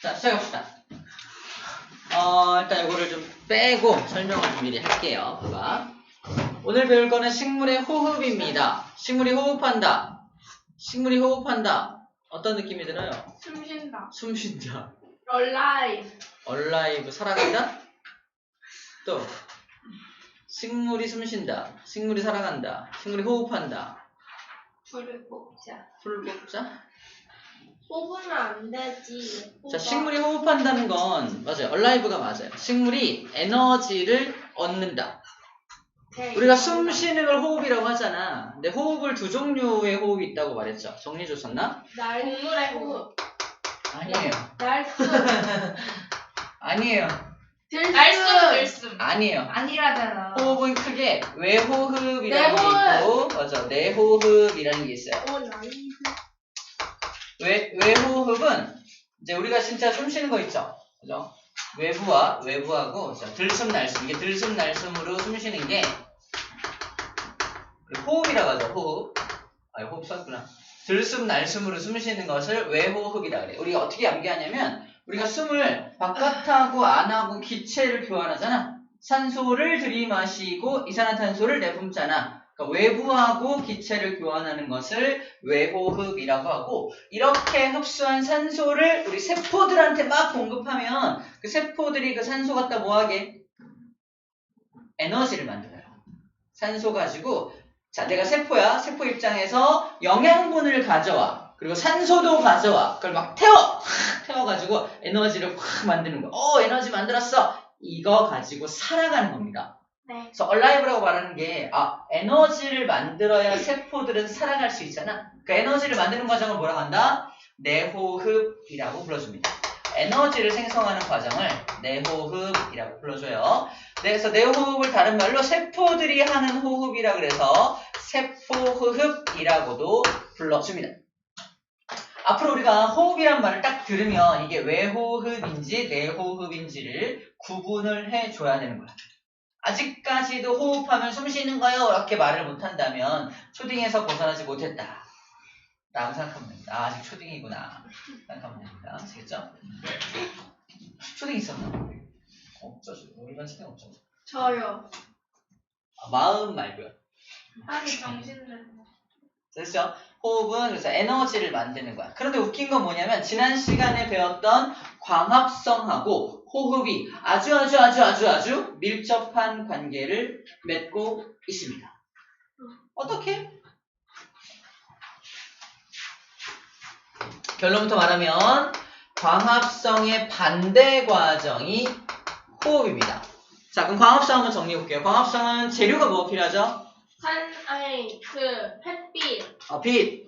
자, 시작합시다. 일단 이거를 좀 빼고 설명을 좀 미리 할게요. 봐봐. 오늘 배울 거는 식물의 호흡입니다. 식물이 호흡한다. 식물이 호흡한다. 어떤 느낌이 들어요? 숨쉰다. 숨쉰다. alive. alive, 살아간다. 또 식물이 숨쉰다. 식물이 살아간다. 식물이 호흡한다. 불을 뽑자. 불을 뽑자. 뽑으면 안 되지. 자, 식물이 호흡한다는 건 맞아요. alive가 맞아요. 식물이 에너지를 얻는다. 우리가 숨 쉬는 걸 호흡이라고 하잖아. 근데 호흡을 두 종류의 호흡이 있다고 말했죠. 정리 줬었나? 동물의 호흡. 아니에요. 날숨. 아니에요. 들숨. 아니에요. 아니라잖아. 호흡은 크게 외호흡이라는 게 내호흡. 있고, 맞아. 내호흡이라는 게 있어요. 외호흡은 이제 우리가 진짜 숨 쉬는 거 있죠. 그죠? 외부하고 들숨 날숨. 이게 들숨 날숨으로 숨 쉬는 게 호흡이라고 하죠. 호흡. 호흡 썼구나. 들숨 날숨으로 숨 쉬는 것을 외호흡이라 그래. 우리가 어떻게 암기하냐면 우리가 숨을 바깥하고 안하고 기체를 교환하잖아. 산소를 들이마시고 이산화탄소를 내뿜잖아. 그러니까 외부하고 기체를 교환하는 것을 외호흡이라고 하고, 이렇게 흡수한 산소를 우리 세포들한테 막 공급하면 그 세포들이 그 산소 갖다 뭐하게? 에너지를 만들어요. 산소 가지고, 자, 내가 세포야. 세포 입장에서 영양분을 가져와. 그리고 산소도 가져와. 그걸 막 태워가지고 에너지를 확 만드는 거야. 에너지 만들었어. 이거 가지고 살아가는 겁니다. 네. 그래서 alive라고 말하는 게 에너지를 만들어야 세포들은 살아갈 수 있잖아. 그 에너지를 만드는 과정을 뭐라고 한다? 내호흡이라고 불러줍니다. 에너지를 생성하는 과정을 내호흡이라고 불러줘요. 그래서 내호흡을 다른 말로 세포들이 하는 호흡이라 그래서 세포호흡이라고도 불러줍니다. 앞으로 우리가 호흡이란 말을 딱 들으면 이게 외호흡인지 내호흡인지를 구분을 해줘야 되는 거야. 아직까지도 호흡하면 숨 쉬는 거요 이렇게 말을 못한다면 초딩에서 벗어나지 못했다 라고 생각하면 됩니다. 아직 초딩이구나 생각하면 됩니다. 아시겠죠? 초딩 있었나? 없죠. 우리만 초딩 없죠. 저요. 마음 말고요. 아니 정신을. 됐죠? 호흡은 그래서 에너지를 만드는 거야. 그런데 웃긴 건 뭐냐면 지난 시간에 배웠던 광합성하고 호흡이 아주 밀접한 관계를 맺고 있습니다. 어떻게? 결론부터 말하면 광합성의 반대 과정이 호흡입니다. 자, 그럼 광합성 한번 정리해 볼게요. 광합성은 재료가 뭐가 필요하죠? 햇빛. 빛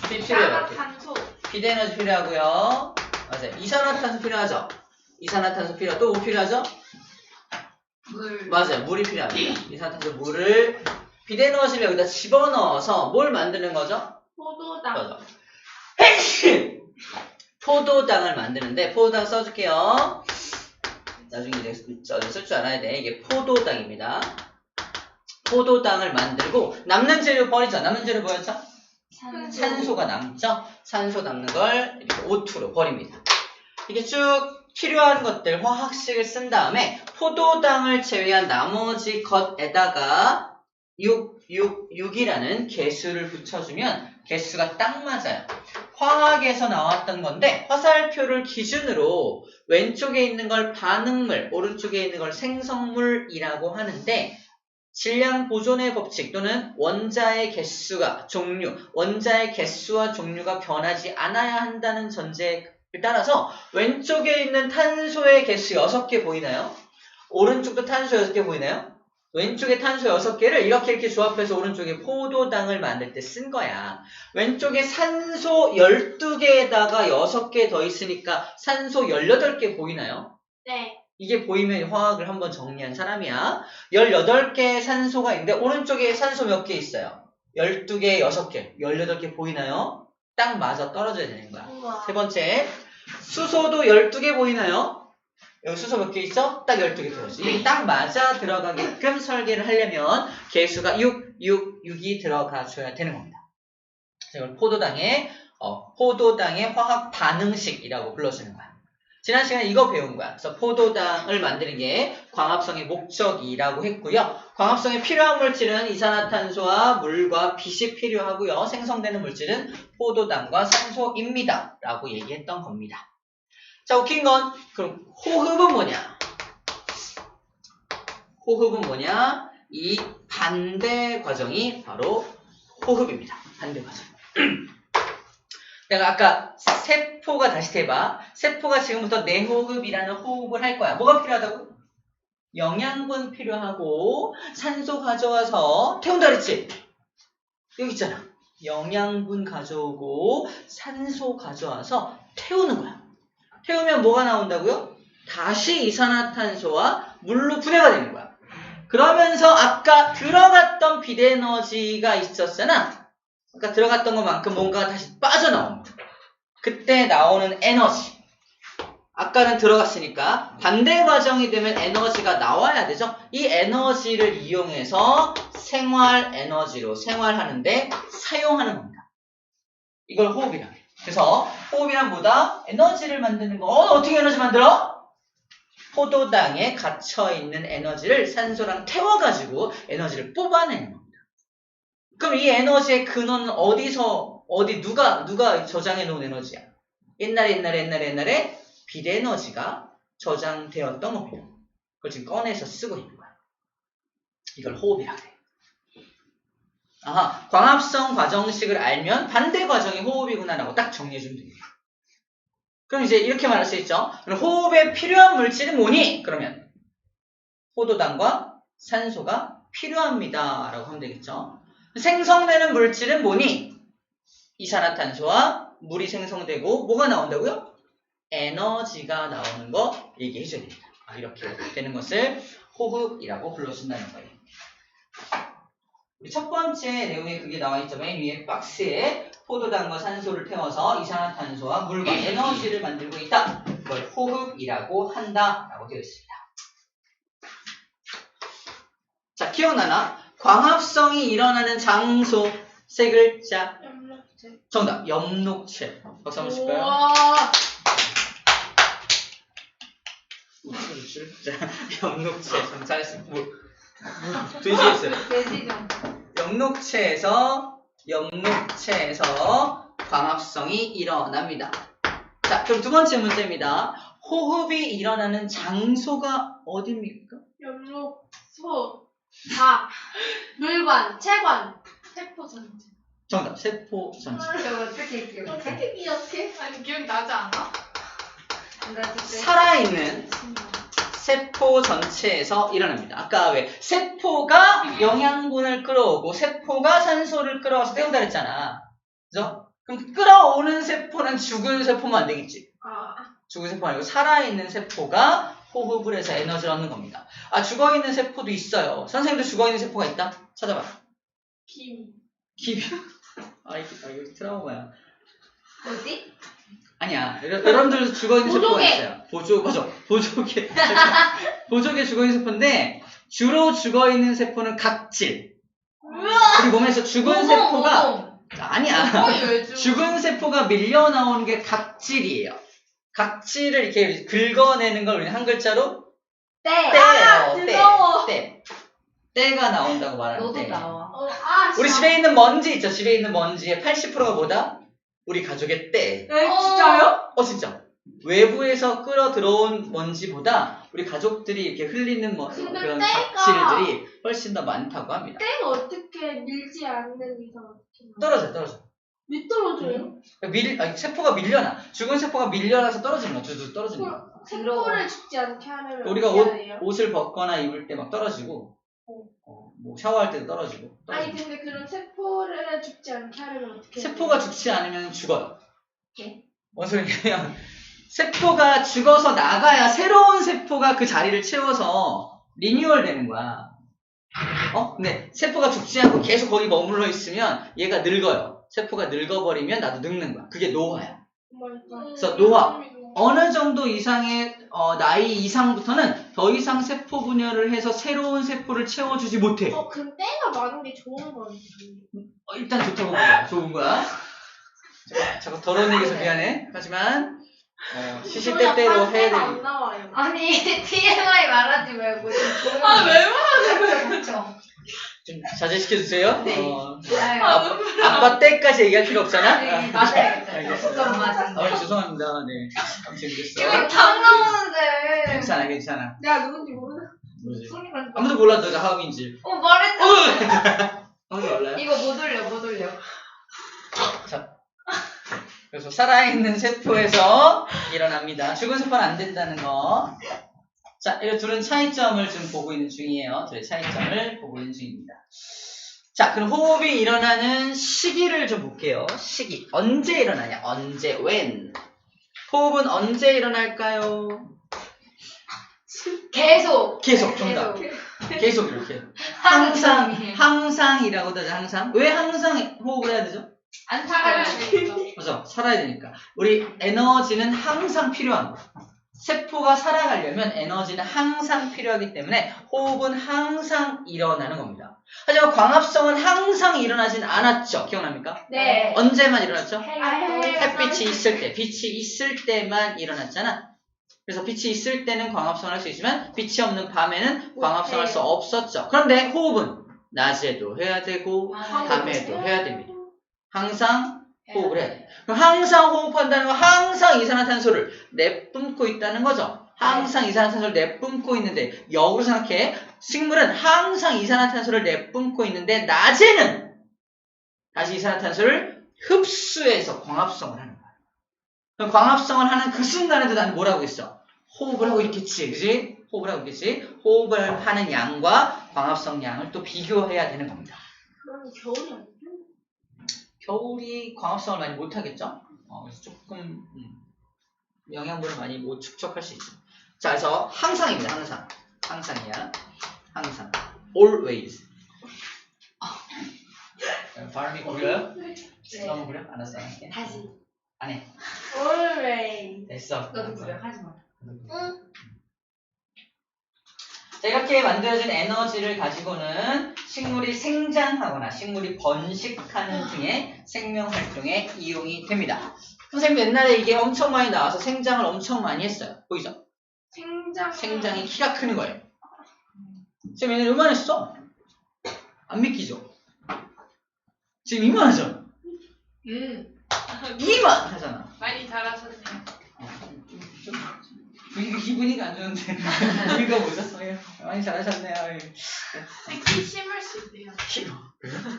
필요해요. 이산화탄소. 빛 에너지 필요하고요. 맞아요. 이산화탄소 필요하죠. 이산화탄소 필요하고 또 뭐 필요하죠? 물. 맞아요. 물이 필요합니다. 이산화탄소 물을 빛 에너지를 여기다 집어넣어서 뭘 만드는 거죠? 포도당. 맞아. 포도당을 만드는데 포도당 써줄게요. 나중에 이제 쓸 줄 알아야 돼. 이게 포도당입니다. 포도당을 만들고 남는 재료 버리죠. 남는 재료 뭐였죠? 산소가 남죠. 산소 남는 걸 이렇게 O2로 버립니다. 이게 쭉 필요한 것들 화학식을 쓴 다음에 포도당을 제외한 나머지 것에다가 6이라는 개수를 붙여주면 개수가 딱 맞아요. 화학에서 나왔던 건데 화살표를 기준으로 왼쪽에 있는 걸 반응물, 오른쪽에 있는 걸 생성물이라고 하는데, 질량 보존의 법칙 또는 원자의 개수와 종류가 변하지 않아야 한다는 전제에 따라서 왼쪽에 있는 탄소의 개수 6개 보이나요? 오른쪽도 탄소 6개 보이나요? 왼쪽에 탄소 6개를 이렇게 조합해서 오른쪽에 포도당을 만들 때 쓴 거야. 왼쪽에 산소 12개에다가 6개 더 있으니까 산소 18개 보이나요? 네. 이게 보이면 화학을 한번 정리한 사람이야. 18개의 산소가 있는데 오른쪽에 산소 몇 개 있어요? 12개, 6개, 18개 보이나요? 딱 맞아 떨어져야 되는 거야. 우와. 세 번째, 수소도 12개 보이나요? 여기 수소 몇 개 있어? 딱 12개 들어있어. 이게 딱 맞아 들어가게끔 설계를 하려면 개수가 6이 들어가줘야 되는 겁니다. 이걸 포도당의 화학 반응식이라고 불러주는 거야. 지난 시간에 이거 배운 거야. 그래서 포도당을 만드는 게 광합성의 목적이라고 했고요. 광합성에 필요한 물질은 이산화탄소와 물과 빛이 필요하고요. 생성되는 물질은 포도당과 산소입니다. 라고 얘기했던 겁니다. 자, 웃긴 건 그럼 호흡은 뭐냐? 호흡은 뭐냐? 이 반대 과정이 바로 호흡입니다. 반대 과정. 내가 아까 세포가 다시 대봐. 세포가 지금부터 내호흡이라는 호흡을 할 거야. 뭐가 필요하다고? 영양분 필요하고 산소 가져와서 태운다 그랬지? 여기 있잖아. 영양분 가져오고 산소 가져와서 태우는 거야. 태우면 뭐가 나온다고요? 다시 이산화탄소와 물로 분해가 되는 거야. 그러면서 아까 들어갔던 빛에너지가 있었잖아. 아까 들어갔던 것만큼 뭔가가 다시 빠져나옵니다. 그때 나오는 에너지. 아까는 들어갔으니까 반대 과정이 되면 에너지가 나와야 되죠. 이 에너지를 이용해서 생활 에너지로 생활하는데 사용하는 겁니다. 이걸 호흡이라고 해요. 그래서 호흡이란 뭐다? 에너지를 만드는 거. 어떻게 에너지 만들어? 포도당에 갇혀있는 에너지를 산소랑 태워가지고 에너지를 뽑아내는 겁니다. 그럼 이 에너지의 근원은 누가 저장해 놓은 에너지야? 옛날에 빛에너지가 저장되었던 겁니다. 그걸 지금 꺼내서 쓰고 있는 거야. 이걸 호흡이라고 해. 아하, 광합성 과정식을 알면 반대 과정이 호흡이구나라고 딱 정리해주면 됩니다. 그럼 이제 이렇게 말할 수 있죠. 그럼 호흡에 필요한 물질은 뭐니? 그러면 포도당과 산소가 필요합니다. 라고 하면 되겠죠. 생성되는 물질은 뭐니? 이산화탄소와 물이 생성되고 뭐가 나온다고요? 에너지가 나오는 거 얘기해 줘야 됩니다. 이렇게 되는 것을 호흡이라고 불러준다는 거예요. 첫 번째 내용에 그게 나와 있죠. 맨 위에 박스에 포도당과 산소를 태워서 이산화탄소와 물과 에너지를 만들고 있다. 그걸 호흡이라고 한다라고 되어 있습니다. 자, 기억나나? 광합성이 일어나는 장소 세 글자. 염록체. 정답. 염록체. 박수 한번 칠까요? 우와. 자, 염록체. 잘했습니다. 돼지했어요. 돼지죠. 염록체에서 광합성이 일어납니다. 자, 그럼 두 번째 문제입니다. 호흡이 일어나는 장소가 어디입니까? 염록, 소, 다, 물관, 체관, 세포 전체. 정답. 세포 전체. 저 어떻게 기억해? 어떻게 기억해? 아니 기억 나지 않아? 살아있는 세포 전체에서 일어납니다. 아까 왜 세포가 영양분을 끌어오고 세포가 산소를 끌어와서 태운다 그랬잖아. 그죠? 그럼 끌어오는 세포는 죽은 세포면 안 되겠지. 죽은 세포 아니고 살아있는 세포가 호흡을 해서 에너지를 얻는 겁니다. 죽어있는 세포도 있어요. 선생님도 죽어있는 세포가 있다? 찾아봐. 김. 이거 트라우마야. 어디? 아니야. 여러분들도 죽어있는 세포가 있어요. 보조개 죽어있는 세포인데, 주로 죽어있는 세포는 각질. 우리 몸에서 죽은 세포가, 아니야. 죽은 세포가 밀려 나오는 게 각질이에요. 각질을 이렇게 긁어내는 걸 우리는 한 글자로 떼예요. 때가 나온다고 말하는 때. 나와. 우리 집에 있는 먼지 있죠? 집에 있는 먼지의 80%가 뭐다? 우리 가족의 때. 진짜요? 진짜. 외부에서 끌어 들어온 먼지보다 우리 가족들이 이렇게 흘리는 그런 각질들이 훨씬 더 많다고 합니다. 때가 어떻게 밀지 않는 이상 어떻게 떨어져. 왜 떨어져요? 세포가 밀려나. 죽은 세포가 밀려나서 떨어지는 거야. 두두 떨어지는 거야. 세포를 죽지 않게 하려면 우리가 어떻게 해야 돼요? 옷을 벗거나 입을 때 막 떨어지고, 뭐 샤워할 때도 떨어지고. 아니 근데 그럼 세포를 죽지 않게 하려면 어떻게 해야 돼요? 세포가 죽지 않으면 죽어요. 예? 뭔 소리냐면 세포가 죽어서 나가야 새로운 세포가 그 자리를 채워서 리뉴얼 되는 거야. 근데 세포가 죽지 않고 계속 거기 머물러 있으면 얘가 늙어요. 세포가 늙어버리면 나도 늙는 거야. 그게 노화야. 그래서 노화. 어느 정도 이상의 나이 이상부터는 더 이상 세포 분열을 해서 새로운 세포를 채워주지 못해. 그럼 때가 많은 게 좋은 거지. 일단 좋다고 봐. 좋은 거야. 자꾸 더러운 얘기해서 미안해. 하지만 시시 때때로 해야 안 될. 나와요. 아니 TMI 말하지 말고 좀 조용히. 왜 말하는 거야? 그렇죠. 좀 자제시켜주세요. 네. 아, 아빠 때까지 얘기할 필요 없잖아. 네, 맞아야겠다. 알겠어. 그건 맞아. 죄송합니다. 네. 아무튼 이거 그랬어. 당 나오는데. 괜찮아, 괜찮아. 내가 누군지 모르나? 뭐지? 소리가. 아무도 몰라, 너가 하음인지. 말했잖아. 아무도 몰라요? 이거 못 올려 못 올려. 그래서 살아있는 세포에서 일어납니다. 죽은 세포는 안 된다는 거. 자, 이 둘은 차이점을 지금 보고 있는 중이에요. 둘의 차이점을 보고 있는 중입니다. 자, 그럼 호흡이 일어나는 시기를 좀 볼게요. 시기. 언제 일어나냐? 언제? when? 호흡은 언제 일어날까요? 계속. 계속, 정답. 계속 이렇게. 항상이라고도 하죠, 항상. 왜 항상 호흡을 해야 되죠? 안 살아야 되니까. 그죠? 살아야 되니까. 우리 에너지는 항상 필요한 거. 세포가 살아가려면 에너지는 항상 필요하기 때문에 호흡은 항상 일어나는 겁니다. 하지만 광합성은 항상 일어나진 않았죠. 기억납니까? 네. 언제만 일어났죠? 햇빛이 햇빛이 있을 때, 빛이 있을 때만 일어났잖아. 그래서 빛이 있을 때는 광합성을 할 수 있지만 빛이 없는 밤에는 광합성을 할 수 없었죠. 그런데 호흡은 낮에도 해야 되고 밤에도 해야 됩니다. 항상 호흡을 해야 돼. 그럼 항상 호흡한다는 건 항상 이산화탄소를 내뿜고 있다는 거죠. 항상 이산화탄소를 내뿜고 있는데 역으로 생각해. 식물은 항상 이산화탄소를 내뿜고 있는데 낮에는 다시 이산화탄소를 흡수해서 광합성을 하는 거야. 그럼 광합성을 하는 그 순간에도 난 뭐라고 있어? 호흡을 하고 있겠지. 그지? 호흡을 하고 있겠지? 호흡을 하는 양과 광합성 양을 또 비교해야 되는 겁니다. 그럼 겨울이 아니야? 겨울이 광합성을 많이 못하겠죠? 그래서 조금 영양분을 많이 못 축적할 수 있죠. 자, 그래서 항상입니다. 항상. 항상이야. 항상. always. 발음이 구려요? 네. 너무 구려? 알았어. 안 할게. 다시. 안 해. Always. 됐어. 너도 그래 하지 마. 응. 자, 이렇게 만들어진 에너지를 가지고는 식물이 생장하거나 식물이 번식하는 중에 생명활동에 이용이 됩니다. 선생님 옛날에 이게 엄청 많이 나와서 생장을 엄청 많이 했어요. 보이죠? 생장이 키가 크는 거예요. 지금 얘는 요만했어. 안 믿기죠? 지금 이만하죠? 이만 하잖아. 많이 자라셨네요. 기분이 안 좋은데. 이거 보셨어요? 많이 잘하셨네요. 키 심을 수 있대요. 키로.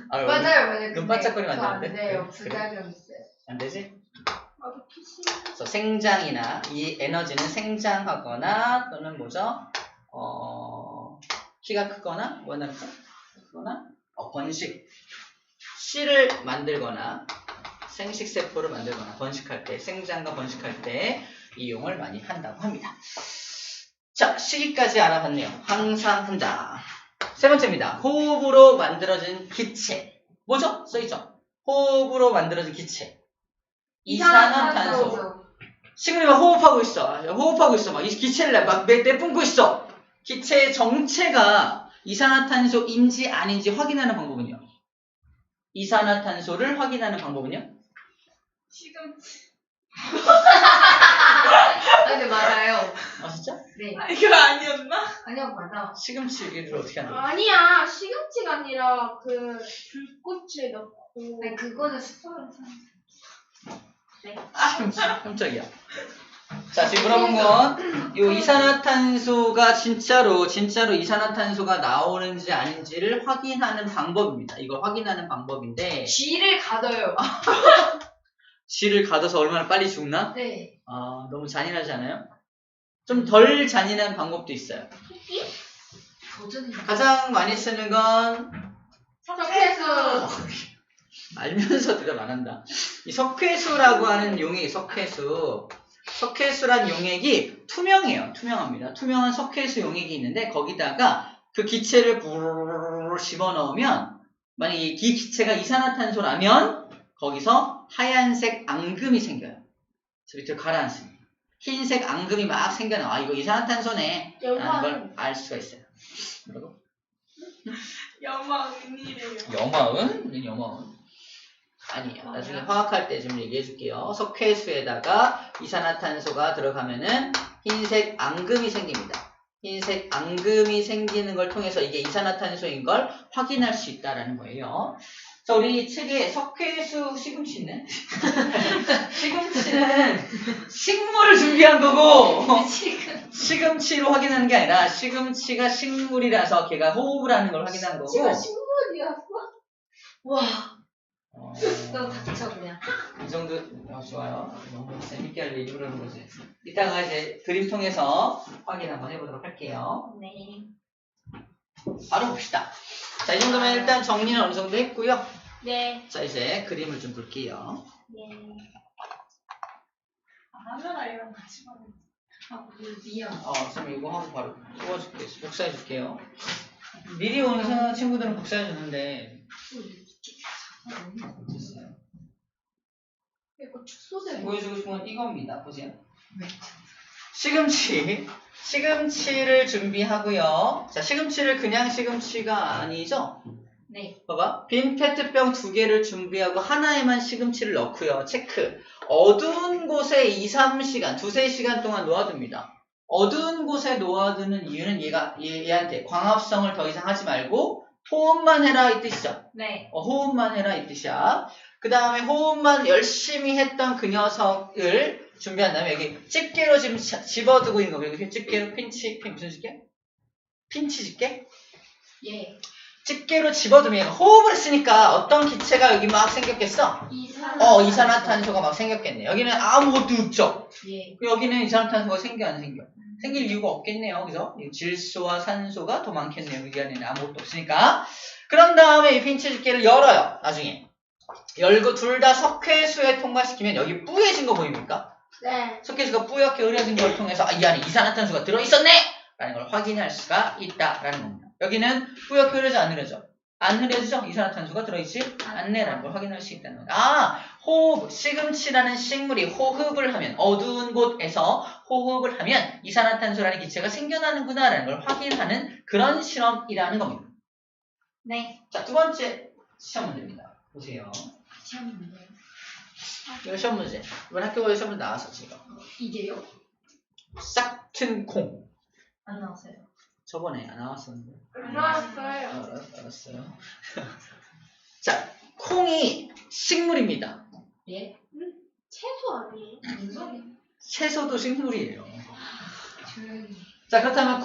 맞아요. 눈 반짝거리면 안 안 되는데? 돼요. 그래? 부작용 있어요. 안 되지? 나도 키 심을. 그래서 생장이나 이 에너지는 생장하거나 또는 뭐죠? 키가 크거나 크거나 번식 씨를 만들거나 생식세포를 만들거나 번식할 때 생장과 번식할 때 이용을 많이 한다고 합니다. 자, 시기까지 알아봤네요. 항상 한다. 세 번째입니다. 호흡으로 만들어진 기체. 뭐죠? 써있죠? 호흡으로 만들어진 기체. 이산화탄소. 식물이 막 호흡하고 있어. 막 이 기체를 막 내뿜고 있어. 기체의 정체가 이산화탄소인지 아닌지 확인하는 방법은요? 이산화탄소를 확인하는 방법은요? 시금치. 근데 맞아요. 아 진짜? 네. 이거 아니었나? 아니요 맞아. 시금치를 어떻게 하는 거야? 아니야. 시금치가 아니라 그 불꽃에 넣고. 네 그거는 스포를 시금치. 깜짝이야. 자, 지금 물어본 건, 이 이산화탄소가 진짜로 이산화탄소가 나오는지 아닌지를 확인하는 방법입니다. 이걸 확인하는 방법인데, 쥐를 가둬요. 쥐를 가둬서 얼마나 빨리 죽나? 네. 아, 너무 잔인하지 않아요? 좀 덜 잔인한 방법도 있어요. 도전이. 가장 많이 쓰는 건, 석회수. 알면서 대답 안 한다. 이 석회수라고 하는 용액이 석회수란 용액이 투명해요. 투명합니다. 투명한 석회수 용액이 있는데 거기다가 그 기체를 부르르 집어넣으면 만약에 이 기체가 이산화탄소라면 거기서 하얀색 앙금이 생겨요. 저 밑으로 가라앉습니다. 흰색 앙금이 막 생겨나와. 이거 이산화탄소네 라는 걸 알 수가 있어요. 뭐라고? 여마은이래요. 여마은? 여마은. 아니에요. 나중에 화학할 때 좀 얘기해 줄게요. 석회수에다가 이산화탄소가 들어가면은 흰색 앙금이 생깁니다. 흰색 앙금이 생기는 걸 통해서 이게 이산화탄소인 걸 확인할 수 있다라는 거예요. 자, 우리 책에 석회수 시금치 있네? 시금치는 식물을 준비한 거고 시금치로 확인하는 게 아니라 시금치가 식물이라서 걔가 호흡을 하는 걸 확인한 거고 지금 식물이었어? 와, 어, 너 닥쳐 그냥. 이 정도 좋아요. 너무 재밌게 할 얘기 그러는 거지. 이따가 이제 그림 통해서 확인 한번 해보도록 할게요. 네. 바로 봅시다. 자, 이 정도면 일단 정리는 어느 정도 했고요. 네. 자, 이제 그림을 좀 볼게요. 네. 하면 아이랑 같이 가면. 아, 미안. 지금 이거 하고 바로 뽑아줄게. 복사해줄게요. 미리 오는 친구들은 복사해주는데 됐어요. 이거 축소돼. 보여주고 싶은 건 이겁니다. 보세요. 네. 시금치를 준비하고요. 자, 시금치를 그냥 시금치가 아니죠? 네. 봐봐. 빈 페트병 2개를 준비하고 하나에만 시금치를 넣고요. 체크. 어두운 곳에 2, 3시간, 2, 3시간 동안 놓아둡니다. 어두운 곳에 놓아두는 이유는 얘한테 광합성을 더 이상 하지 말고 호흡만 해라 이 뜻이죠. 네. 호흡만 해라 이 뜻이야. 그 다음에 호흡만 열심히 했던 그 녀석을 준비한 다음에 여기 집게로 지금 집어두고 있는 거. 여기 집게로 무슨 집게? 핀치 집게? 예. 집게로 집어두면 호흡을 했으니까 어떤 기체가 여기 막 생겼겠어? 이산화탄소가 막 생겼겠네. 여기는 아무것도 없죠? 예. 여기는 이산화탄소가 생겨 안 생겨? 생길 이유가 없겠네요. 그죠? 질소와 산소가 더 많겠네요. 여기 안에는 아무것도 없으니까. 그런 다음에 이 핀치 집게를 열어요. 나중에. 열고 둘 다 석회수에 통과시키면 여기 뿌얘진 거 보입니까? 네. 석회수가 뿌옇게 흐려진 걸 통해서 이 안에 이산화탄소가 들어있었네! 라는 걸 확인할 수가 있다라는 겁니다. 여기는 뿌옇게 흐려져 안 흐려져? 안 흐려지죠? 이산화탄소가 들어있지 않네라는 걸 확인할 수 있다는 겁니다. 호흡, 시금치라는 식물이 호흡을 하면 어두운 곳에서 호흡을 하면 이산화탄소라는 기체가 생겨나는구나 라는 걸 확인하는 그런 실험이라는 겁니다. 네. 자, 두 번째 시험 문제입니다. 보세요. 시험 문제요. 이거 시험 문제. 이번 학교에 시험 문제 나왔어 지금. 이게요? 싹튼 콩. 안 나왔어요. 저번에 안 나왔었는데. 나왔어요. 알았어요. 자, 콩이 식물입니다. 예? 채소 아니에요? 무슨 소리? 채소도 식물이에요. 조용히. 자, 그렇다면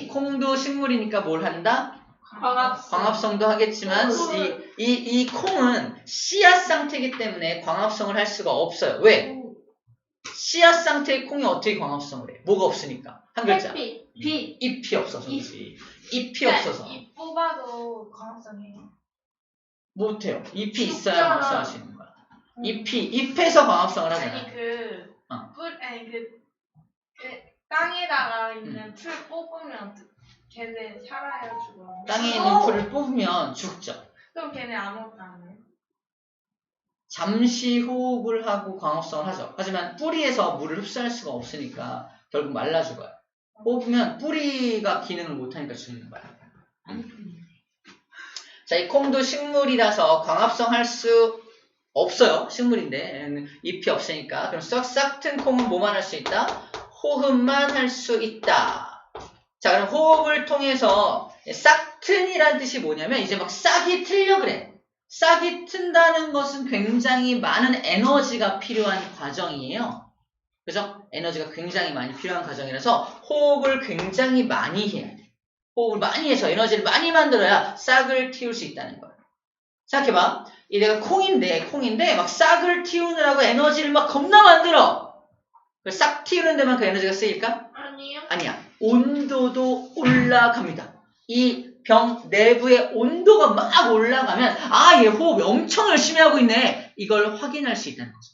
콩도 식물이니까 뭘 한다? 광합성도 하겠지만 이 콩은 씨앗 상태이기 때문에 광합성을 할 수가 없어요. 왜? 씨앗 상태의 콩이 어떻게 광합성을 해? 뭐가 없으니까. 한 글자. 햇빛. 잎이 없어서 그렇지. 잎이 없어서. 잎 뽑아도 광합성이에요. 못해요. 잎이 있어야 진짜. 광합성할 수 있는 거야. 잎에서 광합성을 하잖아. 아니 그 어. 땅에다가 있는 풀 뽑으면 걔네 살아요 죽어요. 땅에 있는 풀을 뽑으면 죽죠. 그럼 걔네 아무것도 안 해요? 잠시 호흡을 하고 광합성을 하죠. 하지만 뿌리에서 물을 흡수할 수가 없으니까 결국 말라 죽어요. 뽑으면 뿌리가 기능을 못하니까 죽는 거야. 자, 이 콩도 식물이라서 광합성 할 수 없어요. 식물인데 잎이 없으니까. 그럼 싹튼 콩은 뭐만 할 수 있다? 호흡만 할 수 있다. 자, 그럼 호흡을 통해서 싹튼이란 뜻이 뭐냐면 이제 막 싹이 틀려 그래. 싹이 튼다는 것은 굉장히 많은 에너지가 필요한 과정이에요. 그죠? 에너지가 굉장히 많이 필요한 과정이라서 호흡을 굉장히 많이 해야 돼. 호흡을 많이 해서 에너지를 많이 만들어야 싹을 틔울 수 있다는 거예요. 생각해봐. 이 내가 콩인데 막 싹을 틔우느라고 에너지를 막 겁나 만들어. 싹 틔우는 데만 그 에너지가 쓰일까? 아니요. 아니야. 온도도 올라갑니다. 이 병 내부의 온도가 막 올라가면 얘 호흡 엄청 열심히 하고 있네. 이걸 확인할 수 있다는 거죠.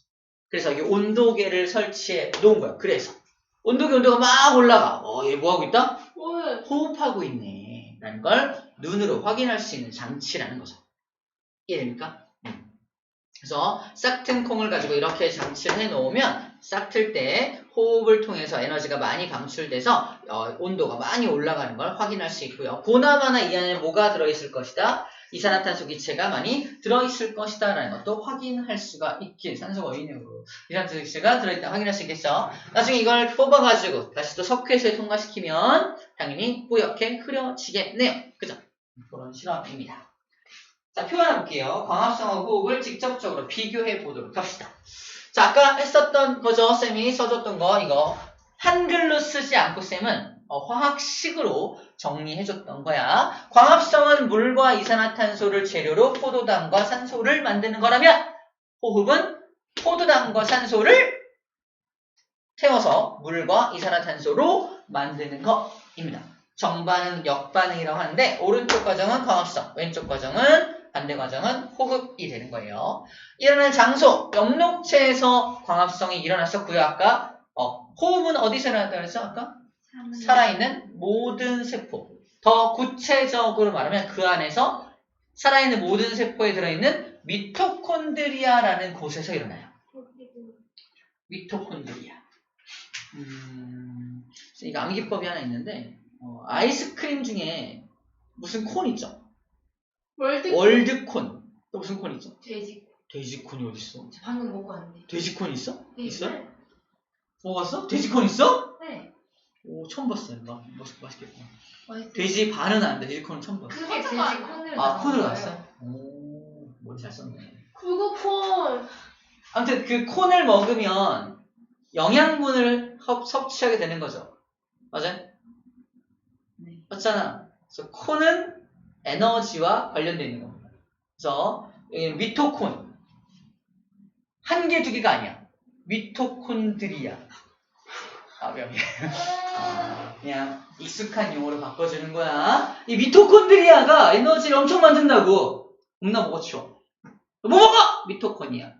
그래서 이 온도계를 설치해 놓은 거야. 그래서 온도가 막 올라가. 얘 뭐 하고 있다? 호흡하고 있네. 라는 걸 눈으로 확인할 수 있는 장치라는 거죠. 이해됩니까? 그래서 싹튼 콩을 가지고 이렇게 장치를 해놓으면 싹틀 때 호흡을 통해서 에너지가 많이 방출돼서 온도가 많이 올라가는 걸 확인할 수 있고요. 보나마나 이 안에 뭐가 들어있을 것이다? 이산화탄소 기체가 많이 들어있을 것이다 라는 것도 확인할 수가 있길 산소가 위인으로 이산화탄소 기체가 들어있다 확인할 수 있겠죠. 나중에 이걸 뽑아가지고 다시 또 석회수에 통과시키면 당연히 뿌옇게 흐려지겠네요. 그죠? 그런 실험입니다. 자, 표 하나 볼게요. 광합성하고 호흡을 직접적으로 비교해 보도록 합시다. 자, 아까 했었던 거죠. 쌤이 써줬던 거 이거 한글로 쓰지 않고 쌤은 화학식으로 정리해줬던 거야. 광합성은 물과 이산화탄소를 재료로 포도당과 산소를 만드는 거라면 호흡은 포도당과 산소를 태워서 물과 이산화탄소로 만드는 것입니다. 정반응, 역반응이라고 하는데 오른쪽 과정은 광합성, 왼쪽 과정은 반대 과정은 호흡이 되는 거예요. 일어나는 장소, 엽록체에서 광합성이 일어났었고요. 아까 호흡은 어디서 일어났다고 했죠? 아까? 살아있는 모든 세포. 더 구체적으로 말하면 그 안에서 살아있는 모든 세포에 들어있는 미토콘드리아라는 곳에서 일어나요. 미토콘드리아. 이거 암기법이 하나 있는데 아이스크림 중에 무슨 콘 있죠? 월드콘. 또 무슨 콘 있죠? 돼지콘이 어딨어? 방금 먹고 왔는데. 돼지콘 있어? 네. 있어? 먹었어? 돼지콘 있어? 네. 오, 처음 봤어요. 맛있겠다. 맛있어요. 돼지 반은 아는데 돼지콘은 처음 봤어. 그게 돼지 콘을 아, 콘을 넣은 넣었어? 거예요. 오, 머리 잘 썼네. 그거 폰. 아무튼 그 콘을 먹으면 영양분을 섭취하게 되는 거죠. 맞아요? 네. 맞잖아. 그래서 콘은 에너지와 관련되어 있는 겁니다. 그래서 여기 미토콘. 한 개, 두 개가 아니야. 미토콘드리아. 명예. 그냥 익숙한 용어로 바꿔주는 거야. 이 미토콘드리아가 에너지를 엄청 만든다고. 겁나 먹어치워. 뭐 먹어? 미토콘이야.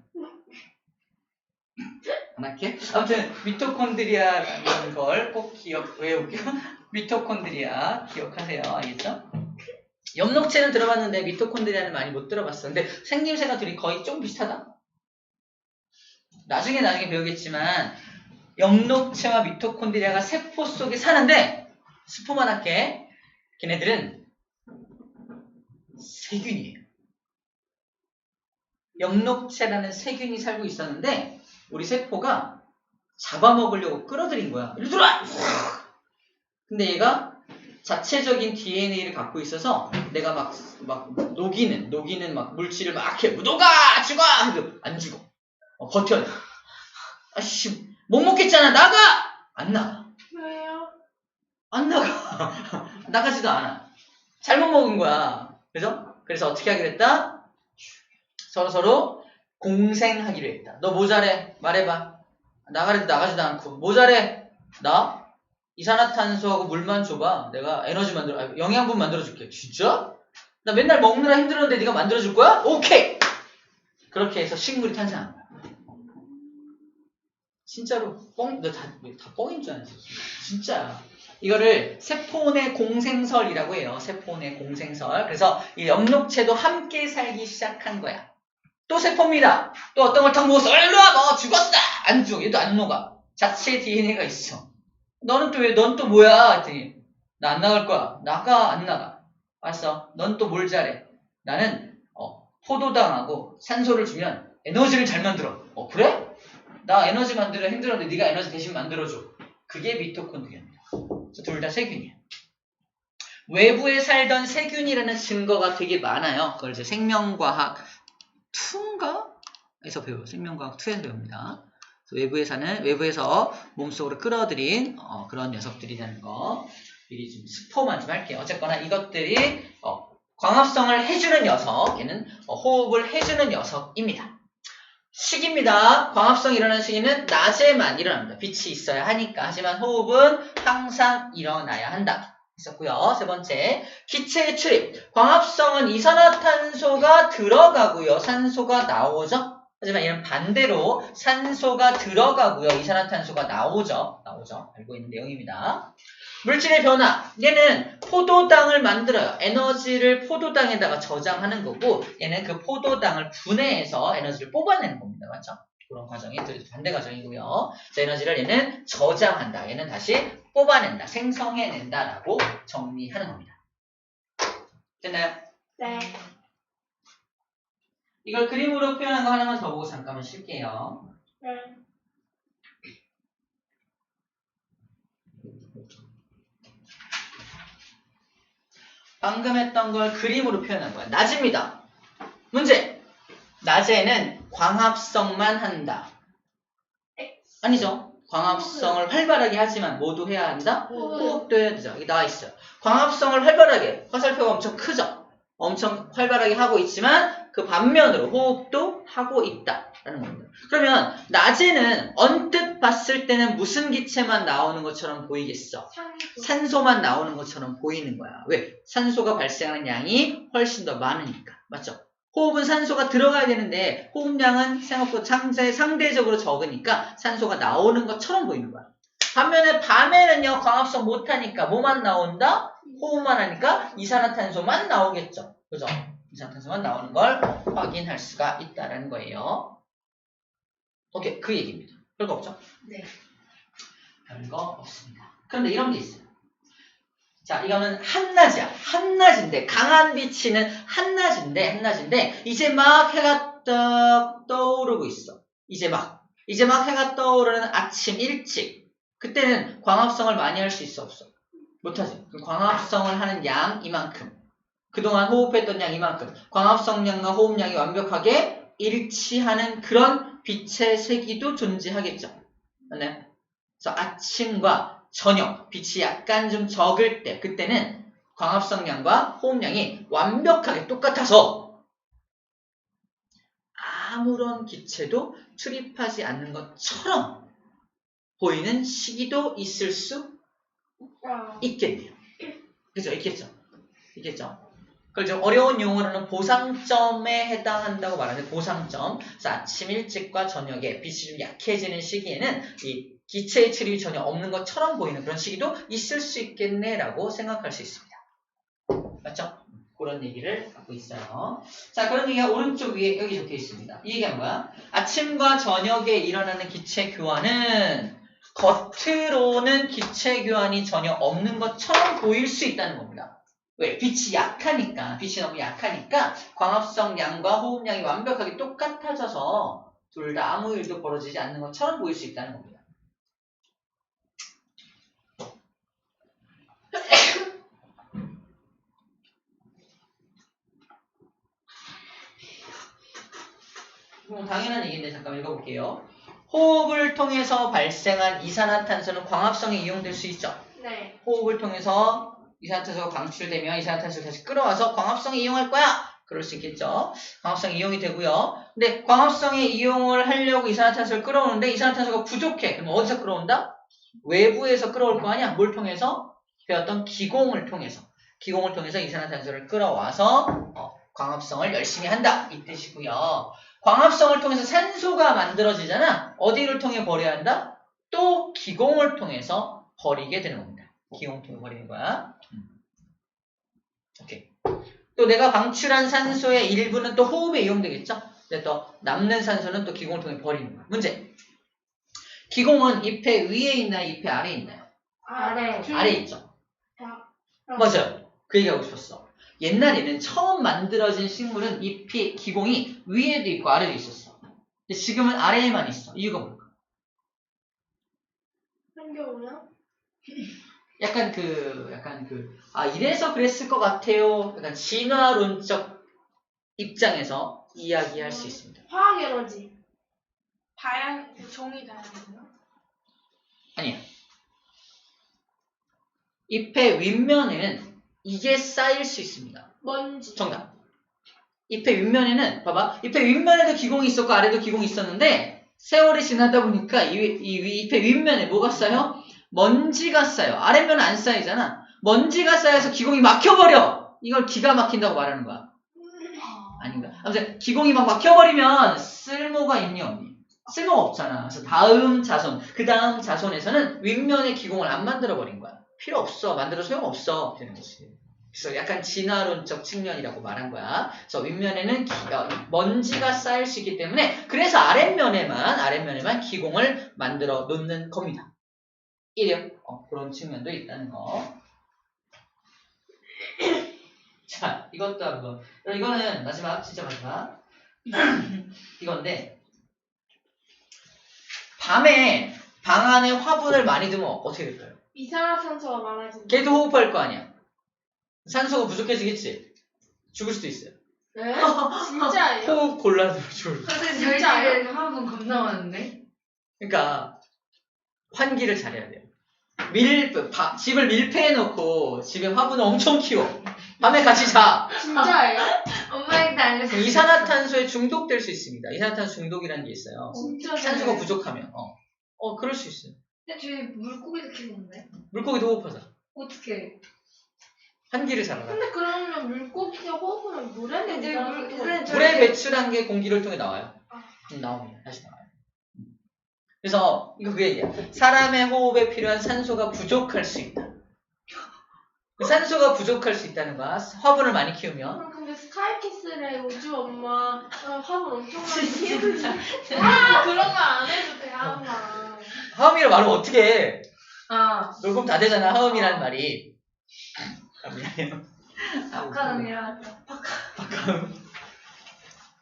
안 할게. 아무튼 미토콘드리아라는 걸 꼭 외우고 미토콘드리아 기억하세요. 알겠죠? 엽록체는 들어봤는데 미토콘드리아는 많이 못 들어봤어. 근데 생김새가 둘이 거의 좀 비슷하다. 나중에 배우겠지만 엽록체와 미토콘드리아가 세포 속에 사는데 스포만 할게. 걔네들은 세균이에요. 엽록체라는 세균이 살고 있었는데 우리 세포가 잡아먹으려고 끌어들인 거야. 이리 들어와! 근데 얘가 자체적인 DNA를 갖고 있어서 내가 막 녹이는 막 물질을 막 해. 녹아! 죽어! 해도 안 죽어. 버텨. 아씨, 못 먹겠잖아. 나가! 안 나가. 왜요? 안 나가. 나가지도 않아. 잘못 먹은 거야. 그죠? 그래서 어떻게 하기로 했다? 서로 공생하기로 했다. 너 뭐 잘해? 말해봐. 나가래도 나가지도 않고. 뭐 잘해? 나? 이산화탄소하고 물만 줘봐. 내가 에너지 영양분 만들어줄게. 진짜? 나 맨날 먹느라 힘들었는데 네가 만들어줄 거야? 오케이! 그렇게 해서 식물이 탄생한 거야. 진짜로 너 다 뻥인 줄 알았어. 진짜야. 이거를 세포 내 공생설이라고 해요. 세포 내 공생설. 그래서 이 엽록체도 함께 살기 시작한 거야. 또 세포입니다. 또 어떤 걸 탁 먹었어. 일로 와! 너 죽었어! 안 죽어. 얘도 안 녹아. 자체 DNA가 있어. 넌 또 뭐야? 했더니 나 안 나갈 거야. 나가 안 나가. 알았어. 넌 또 뭘 잘해? 나는 포도당하고 산소를 주면 에너지를 잘 만들어. 그래? 나 에너지 만들어 힘들었는데 네가 에너지 대신 만들어줘. 그게 미토콘드리아입니다. 둘 다 세균이야. 외부에 살던 세균이라는 증거가 되게 많아요. 그걸 이제 생명과학 2인가?에서 배워요. 생명과학 2에서 배웁니다. 외부에서 몸속으로 끌어들인 그런 녀석들이라는 거 미리 좀 스포만 좀 할게요. 어쨌거나 이것들이 광합성을 해주는 녀석, 얘는 호흡을 해주는 녀석입니다. 시기입니다. 광합성이 일어나는 시기는 낮에만 일어납니다. 빛이 있어야 하니까. 하지만 호흡은 항상 일어나야 한다. 있었고요. 세 번째, 기체의 출입. 광합성은 이산화탄소가 들어가고요. 산소가 나오죠. 하지만 얘는 반대로 산소가 들어가고요. 이산화탄소가 나오죠. 알고 있는 내용입니다. 물질의 변화. 얘는 포도당을 만들어요. 에너지를 포도당에다가 저장하는 거고 얘는 그 포도당을 분해해서 에너지를 뽑아내는 겁니다. 맞죠? 그런 과정이 반대 과정이고요. 에너지를 얘는 저장한다. 얘는 다시 뽑아낸다. 생성해낸다라고 정리하는 겁니다. 됐나요? 네. 이걸 그림으로 표현한 거 하나만 더 보고 잠깐만 쉴게요. 네. 방금 했던 걸 그림으로 표현한 거야. 낮입니다. 문제. 낮에는 광합성만 한다. 아니죠. 광합성을 활발하게 하지만 모두 해야 한다. 호흡도 해야 되죠. 여기 나와 있어요. 광합성을 활발하게, 화살표가 엄청 크죠. 엄청 활발하게 하고 있지만 그 반면으로 호흡도 하고 있다라는 겁니다. 그러면 낮에는 언뜻 봤을 때는 무슨 기체만 나오는 것처럼 보이겠어? 산소만 나오는 것처럼 보이는 거야. 왜? 산소가 발생하는 양이 훨씬 더 많으니까. 맞죠? 호흡은 산소가 들어가야 되는데 호흡량은 생각보다 상대적으로 적으니까 산소가 나오는 것처럼 보이는 거야. 반면에 밤에는요, 광합성 못하니까 뭐만 나온다? 호흡만 하니까 이산화탄소만 나오겠죠. 그죠? 이산화탄소만 나오는 걸 확인할 수가 있다는 거예요. 오케이, 그 얘기입니다. 별거 없죠? 네. 별거 없습니다. 그런데 이런 게 있어요. 자, 이거는 한낮이야. 한낮인데, 강한 비치는 한낮인데, 이제 막 해가 딱 떠오르고 있어. 이제 막 해가 떠오르는 아침 일찍. 그때는 광합성을 많이 할 수 있어, 없어? 못하지. 그 광합성을 하는 양 이만큼. 그동안 호흡했던 양 이만큼. 광합성량과 호흡량이 완벽하게 일치하는 그런 빛의 세기도 존재하겠죠. 맞나요? 그래서 아침과 저녁, 빛이 약간 좀 적을 때, 그때는 광합성량과 호흡량이 완벽하게 똑같아서 아무런 기체도 출입하지 않는 것처럼 보이는 시기도 있을 수 있겠네요. 그죠? 있겠죠? 그걸 좀 어려운 용어로는 보상점에 해당한다고 말하는데, 보상점. 그래서 아침 일찍과 저녁에 빛이 좀 약해지는 시기에는 이 기체의 출입이 전혀 없는 것처럼 보이는 그런 시기도 있을 수 있겠네라고 생각할 수 있습니다. 맞죠? 그런 얘기를 하고 있어요. 자, 그런 얘기가 오른쪽 위에 여기 적혀 있습니다. 이 얘기한 거야. 아침과 저녁에 일어나는 기체 교환은 겉으로는 기체 교환이 전혀 없는 것처럼 보일 수 있다는 겁니다. 왜? 빛이 너무 약하니까 광합성 양과 호흡량이 완벽하게 똑같아져서 둘 다 아무 일도 벌어지지 않는 것처럼 보일 수 있다는 겁니다. 당연한 얘기인데 잠깐 읽어볼게요. 호흡을 통해서 발생한 이산화탄소는 광합성에 이용될 수 있죠. 네. 호흡을 통해서 이산화탄소가 방출되면 이산화탄소를 다시 끌어와서 광합성에 이용할 거야. 그럴 수 있겠죠. 광합성에 이용이 되고요. 근데 광합성에 이용을 하려고 이산화탄소를 끌어오는데 이산화탄소가 부족해. 그럼 어디서 끌어온다? 외부에서 끌어올 거 아니야. 뭘 통해서? 배웠던 기공을 통해서 이산화탄소를 끌어와서 광합성을 열심히 한다. 이 뜻이고요. 광합성을 통해서 산소가 만들어지잖아. 어디를 통해 버려야 한다? 또 기공을 통해서 버리게 되는 겁니다. 기공을 통해 버리는 거야. 오케이. 또 내가 방출한 산소의 일부는 또 호흡에 이용되겠죠? 근데 또 남는 산소는 또 기공을 통해 버리는 거야. 문제. 기공은 잎의 위에 있나요? 잎의 아래에 있나요? 아래에 있죠. 맞아요. 그 얘기하고 싶었어. 옛날에는 처음 만들어진 식물은 잎이 기공이 위에도 있고 아래도 있었어. 근데 지금은 아래에만 있어. 이유가 뭘까? 한겨울요? 이래서 그랬을 것 같아요. 약간 진화론적 입장에서 이야기할 수 있습니다. 화학 에너지. 종이 다양해요? 아니야. 잎의 윗면에는 이게 쌓일 수 있습니다. 먼지. 정답. 잎의 윗면에는 봐봐. 잎의 윗면에도 기공이 있었고 아래도 기공이 있었는데 세월이 지나다 보니까 이 잎의 윗면에 뭐가 쌓여? 먼지가 쌓여. 아래면은 안 쌓이잖아. 먼지가 쌓여서 기공이 막혀버려. 이걸 기가 막힌다고 말하는 거야. 아닌가? 아무튼 기공이 막 막혀버리면 쓸모가 있니 없니? 쓸모가 없잖아. 그래서 그 다음 자손에서는 윗면에 기공을 안 만들어버린 거야. 필요 없어. 만들어 소용없어. 되는 거지. 그래서 약간 진화론적 측면이라고 말한 거야. 그래서 윗면에는 먼지가 쌓일 수 있기 때문에 그래서 아랫면에만 기공을 만들어 놓는 겁니다. 이래요. 그런 측면도 있다는 거. 자, 이것도 한번. 이거는 진짜 마지막. 이건데 밤에 방 안에 화분을 많이 두면 어떻게 될까요? 이산화탄소가 많아진다. 걔도 호흡할 거 아니야. 산소가 부족해지겠지. 죽을 수도 있어요. 네? 진짜예요? 호흡 곤란으로 죽을. 선생님 진짜요? 저희 집에 화분 겁나 많은데? 그러니까 환기를 잘해야 돼요. 집을 밀폐해놓고 집에 화분을 엄청 키워. 밤에 같이 자. 진짜예요? 엄마한테 알려줘. 이산화탄소에 중독될 수 있습니다. 이산화탄소 중독이라는 게 있어요. 진짜 산소가 부족하면. 그럴 수 있어요. 근데 저희 물고기도 키우는데? 물고기도 호흡하자. 어떻게? 환기를 잘하라. 근데 그러면 물고기가 호흡하면 물에는 근데 물에 물에 배출한 게 공기를 통해 나와요. 나옵니다. 다시 나와요. 그래서 이거 그 얘기야. 사람의 호흡에 필요한 산소가 부족할 수 있다. 산소가 부족할 수 있다는 거야. 화분을 많이 키우면. 근데 스카이키스의 우주 엄마 화분 엄청 많이 키우는데 그런 거 안 해도 돼 하마. 하음이라 말하면 어떻게 해? 녹음 다 되잖아. 하음이라는 말이. 미안해요. 박하음이라 박하음.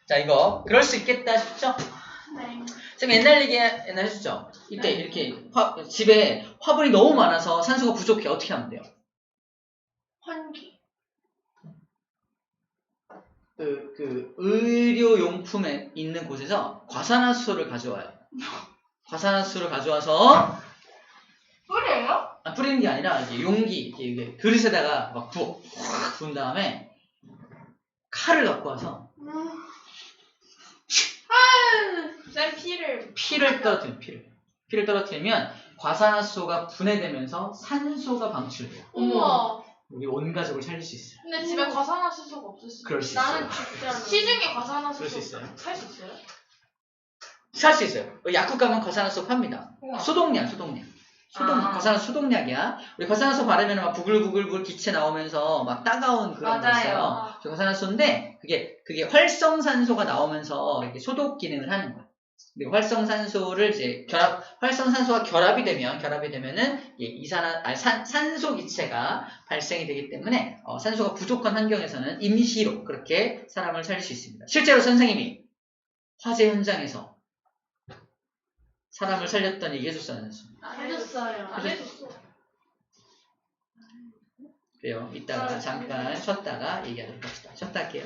자, 이거 그럴 수 있겠다 싶죠? 네. 지금 옛날 했었죠? 이때 이렇게 집에 화분이 너무 많아서 산소가 부족해. 어떻게 하면 돼요? 환기. 의료용품에 있는 곳에서 과산화수소를 가져와요. 과산화수소를 가져와서 뿌려요? 뿌리는 게 아니라 이게 용기, 이게 그릇에다가 막 부은 다음에 칼을 갖고 와서 쌤 피를 피를 떨어뜨리면 과산화수소가 분해되면서 산소가 방출돼요. 우와. 우리 온 가족을 살릴 수 있어요. 근데 집에 과산화수소가 없었어. 그럴 수 나는 있어요. 진짜 시중에 그럴 수 과산화수소 있어요. 살 수 있어요? 살 수 있어요. 약국 가면 과산화수소 팝니다. 우와. 소독약. 과산화수소 소독약이야. 우리 과산화수소 바르면 막 부글부글 기체 나오면서 막 따가운 그런 거 맞아요. 있어요. 저 과산화수소인데 그게 활성산소가 나오면서 이렇게 소독 기능을 하는 거야. 그리고 활성산소를 이제 활성산소가 결합이 되면은 산소 기체가 발생이 되기 때문에 산소가 부족한 환경에서는 임시로 그렇게 사람을 살릴 수 있습니다. 실제로 선생님이 화재 현장에서 사람을 살렸던 얘기 해줬어요. 안 해줬어요. 안 해줬어. 그래요. 이따가 잠깐 쉬었다가 얘기하도록 합시다. 쉬었다 할게요.